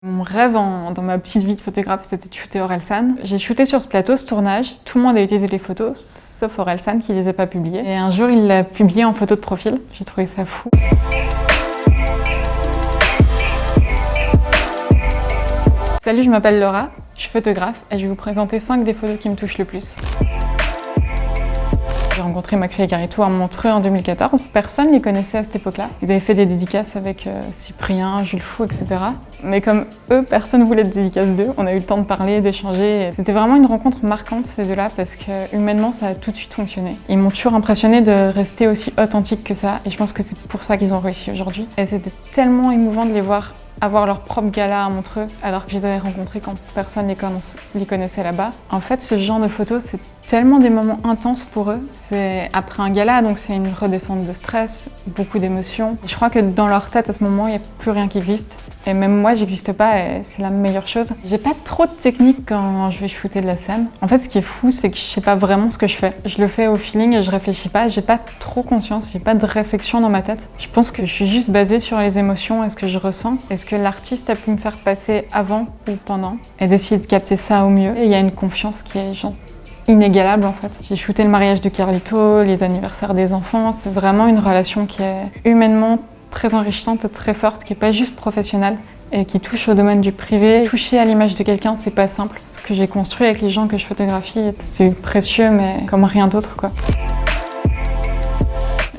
Mon rêve dans ma petite vie de photographe, c'était de shooter Orelsan. J'ai shooté sur ce plateau, ce tournage. Tout le monde a utilisé les photos, sauf Orelsan qui les a pas publiées. Et un jour, il l'a publié en photo de profil. J'ai trouvé ça fou. Salut, je m'appelle Laura, je suis photographe et je vais vous présenter 5 des photos qui me touchent le plus. J'ai rencontré McFly et Carito à Montreux en 2014. Personne ne les connaissait à cette époque-là. Ils avaient fait des dédicaces avec Cyprien, Jules Fou, etc. Mais comme eux, personne ne voulait de dédicaces d'eux. On a eu le temps de parler, d'échanger. C'était vraiment une rencontre marquante, ces deux-là, parce que humainement, ça a tout de suite fonctionné. Ils m'ont toujours impressionné de rester aussi authentiques que ça. Et je pense que c'est pour ça qu'ils ont réussi aujourd'hui. Et c'était tellement émouvant de les voir avoir leur propre gala à Montreux, alors que je les avais rencontrés quand personne les connaissait là-bas. En fait, ce genre de photos, c'est tellement des moments intenses pour eux. C'est après un gala, donc c'est une redescente de stress, beaucoup d'émotions. Je crois que dans leur tête, à ce moment, il n'y a plus rien qui existe. Et même moi, j'existe pas et c'est la meilleure chose. J'ai pas trop de technique quand je vais shooter de la scène. En fait, ce qui est fou, c'est que je sais pas vraiment ce que je fais. Je le fais au feeling et je réfléchis pas. J'ai pas trop conscience, j'ai pas de réflexion dans ma tête. Je pense que je suis juste basée sur les émotions et ce que je ressens et ce que l'artiste a pu me faire passer avant ou pendant et d'essayer de capter ça au mieux. Et il y a une confiance qui est genre inégalable en fait. J'ai shooté le mariage de Carlito, les anniversaires des enfants. C'est vraiment une relation qui est humainement très enrichissante et très forte, qui n'est pas juste professionnelle et qui touche au domaine du privé. Toucher à l'image de quelqu'un, c'est pas simple. Ce que j'ai construit avec les gens que je photographie, c'est précieux, mais comme rien d'autre, quoi.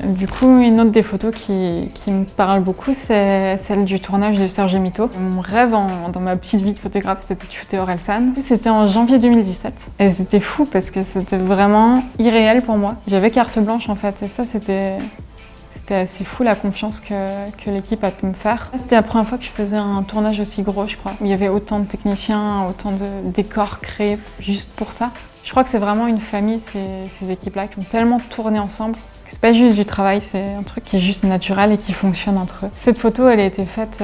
Du coup, une autre des photos qui me parle beaucoup, c'est celle du tournage de Serge et Mito. Mon rêve dans ma petite vie de photographe, c'était de shooter Orelsan. C'était en janvier 2017. Et c'était fou parce que c'était vraiment irréel pour moi. J'avais carte blanche en fait, et ça c'était assez fou la confiance que l'équipe a pu me faire. C'était la première fois que je faisais un tournage aussi gros, je crois, où il y avait autant de techniciens, autant de décors créés juste pour ça. Je crois que c'est vraiment une famille, ces équipes-là, qui ont tellement tourné ensemble. C'est pas juste du travail, c'est un truc qui est juste naturel et qui fonctionne entre eux. Cette photo, elle a été faite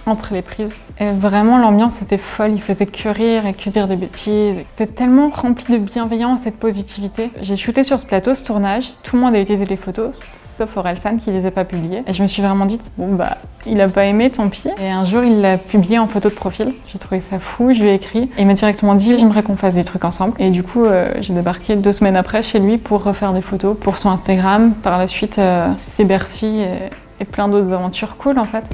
entre les prises. Et vraiment, l'ambiance était folle. Il faisait que rire et que dire des bêtises. C'était tellement rempli de bienveillance et de positivité. J'ai shooté sur ce plateau, ce tournage. Tout le monde a utilisé les photos, sauf Orelsan qui les a pas publiées. Et je me suis vraiment dit, bon bah, il a pas aimé, tant pis. Et un jour, il l'a publié en photo de profil. J'ai trouvé ça fou, je lui ai écrit. Et il m'a directement dit, j'aimerais qu'on fasse des trucs ensemble. Et du coup, j'ai débarqué 2 semaines après chez lui pour refaire des photos pour son Instagram. Par la suite, c'est Bercy et plein d'autres aventures cool en fait.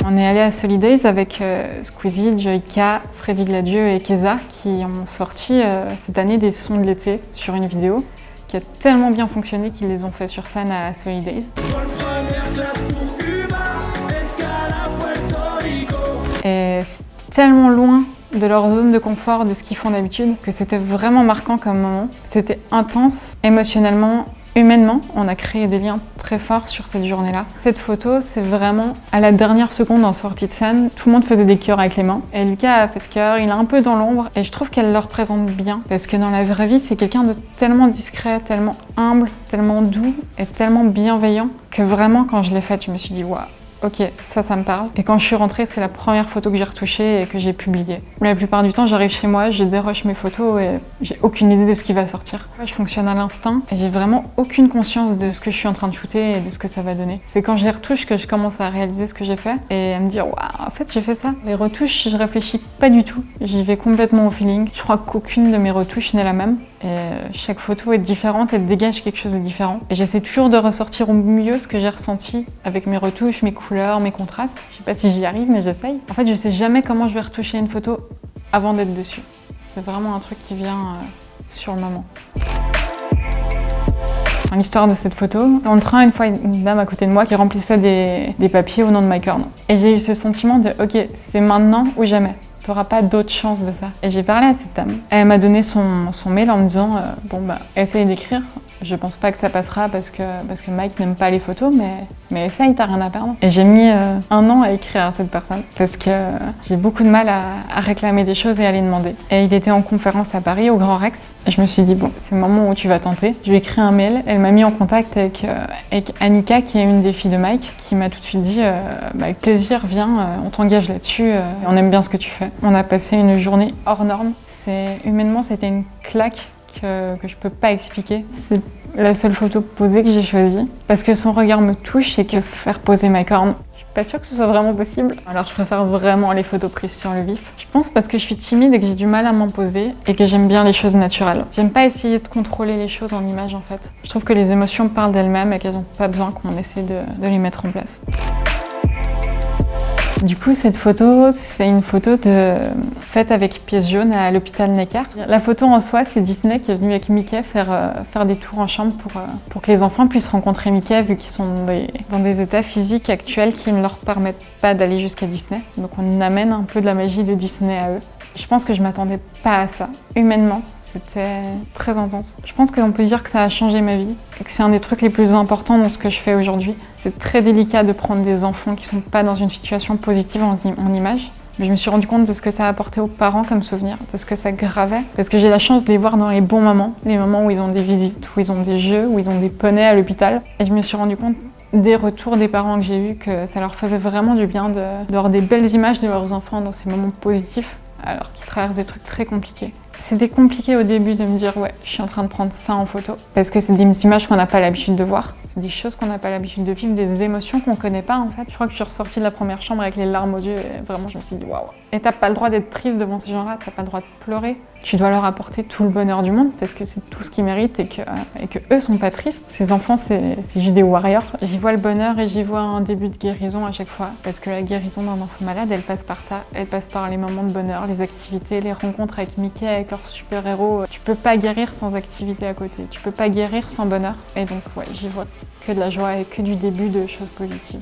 On est allé à Solidays avec Squeezie, Joyka, Freddy Gladieux et Keza qui ont sorti cette année des sons de l'été sur une vidéo qui a tellement bien fonctionné qu'ils les ont fait sur scène à Solidays. Et c'est tellement loin de leur zone de confort, de ce qu'ils font d'habitude, que c'était vraiment marquant comme moment. C'était intense, émotionnellement, humainement, on a créé des liens très forts sur cette journée-là. Cette photo, c'est vraiment à la dernière seconde en sortie de scène, tout le monde faisait des cœurs avec les mains. Et Lucas a fait ce cœur, il est un peu dans l'ombre et je trouve qu'elle le représente bien. Parce que dans la vraie vie, c'est quelqu'un de tellement discret, tellement humble, tellement doux et tellement bienveillant que vraiment, quand je l'ai faite, je me suis dit waouh. Ok, ça me parle. Et quand je suis rentrée, c'est la première photo que j'ai retouchée et que j'ai publiée. La plupart du temps, j'arrive chez moi, je déroche mes photos et j'ai aucune idée de ce qui va sortir. Je fonctionne à l'instinct et j'ai vraiment aucune conscience de ce que je suis en train de shooter et de ce que ça va donner. C'est quand je les retouche que je commence à réaliser ce que j'ai fait et à me dire waouh, en fait j'ai fait ça. Les retouches, je réfléchis pas du tout. J'y vais complètement au feeling. Je crois qu'aucune de mes retouches n'est la même. Et chaque photo est différente, elle dégage quelque chose de différent. Et j'essaie toujours de ressortir au mieux ce que j'ai ressenti avec mes retouches, mes couleurs, mes contrastes. Je sais pas si j'y arrive, mais j'essaye. En fait, je sais jamais comment je vais retoucher une photo avant d'être dessus. C'est vraiment un truc qui vient sur le moment. L'histoire de cette photo, dans le train, une fois, une dame à côté de moi qui remplissait des papiers au nom de Mike Horn. Et j'ai eu ce sentiment de « Ok, c'est maintenant ou jamais ». T'auras pas d'autre chance de ça. Et j'ai parlé à cette dame. Elle m'a donné son mail en me disant bon bah essaye d'écrire. Je pense pas que ça passera parce que Mike n'aime pas les photos, mais essaye, t'as rien à perdre. Et j'ai mis 1 an à écrire à cette personne parce que j'ai beaucoup de mal à réclamer des choses et à les demander. Et il était en conférence à Paris au Grand Rex. Et je me suis dit bon, c'est le moment où tu vas tenter. Je lui ai écrit un mail. Elle m'a mis en contact avec Annika qui est une des filles de Mike, qui m'a tout de suite dit avec plaisir, viens, on t'engage là-dessus. On aime bien ce que tu fais. On a passé une journée hors norme. Humainement, c'était une claque que je peux pas expliquer. C'est la seule photo posée que j'ai choisie parce que son regard me touche et que faire poser Mike Horn, je pas sûre que ce soit vraiment possible. Alors je préfère vraiment les photos prises sur le vif. Je pense parce que je suis timide et que j'ai du mal à m'imposer et que j'aime bien les choses naturelles. J'aime pas essayer de contrôler les choses en images en fait. Je trouve que les émotions parlent d'elles-mêmes et qu'elles n'ont pas besoin qu'on essaie de les mettre en place. Du coup, cette photo, c'est une photo faite avec Pièce Jaune à l'hôpital Necker. La photo en soi, c'est Disney qui est venu avec Mickey faire des tours en chambre pour que les enfants puissent rencontrer Mickey, vu qu'ils sont dans des états physiques actuels qui ne leur permettent pas d'aller jusqu'à Disney. Donc on amène un peu de la magie de Disney à eux. Je pense que je m'attendais pas à ça. Humainement, c'était très intense. Je pense qu'on peut dire que ça a changé ma vie et que c'est un des trucs les plus importants dans ce que je fais aujourd'hui. C'est très délicat de prendre des enfants qui sont pas dans une situation positive en image. Mais je me suis rendu compte de ce que ça a apporté aux parents comme souvenir, de ce que ça gravait. Parce que j'ai la chance de les voir dans les bons moments, les moments où ils ont des visites, où ils ont des jeux, où ils ont des poneys à l'hôpital. Et je me suis rendu compte des retours des parents que j'ai eus que ça leur faisait vraiment du bien d'avoir des belles images de leurs enfants dans ces moments positifs, alors qu'ils traversent des trucs très compliqués. C'était compliqué au début de me dire ouais, je suis en train de prendre ça en photo, parce que c'est des images qu'on n'a pas l'habitude de voir, c'est des choses qu'on n'a pas l'habitude de vivre, des émotions qu'on connaît pas en fait. Je crois que je suis ressortie de la première chambre avec les larmes aux yeux et vraiment je me suis dit waouh. Et t'as pas le droit d'être triste devant ces gens-là, t'as pas le droit de pleurer. Tu dois leur apporter tout le bonheur du monde parce que c'est tout ce qu'ils méritent et que eux sont pas tristes. Ces enfants, c'est juste des warriors. J'y vois le bonheur et j'y vois un début de guérison à chaque fois parce que la guérison d'un enfant malade, elle passe par ça. Elle passe par les moments de bonheur, les activités, les rencontres avec Mickey, avec leurs super-héros. Tu peux pas guérir sans activité à côté. Tu peux pas guérir sans bonheur. Et donc ouais, j'y vois que de la joie et que du début de choses positives.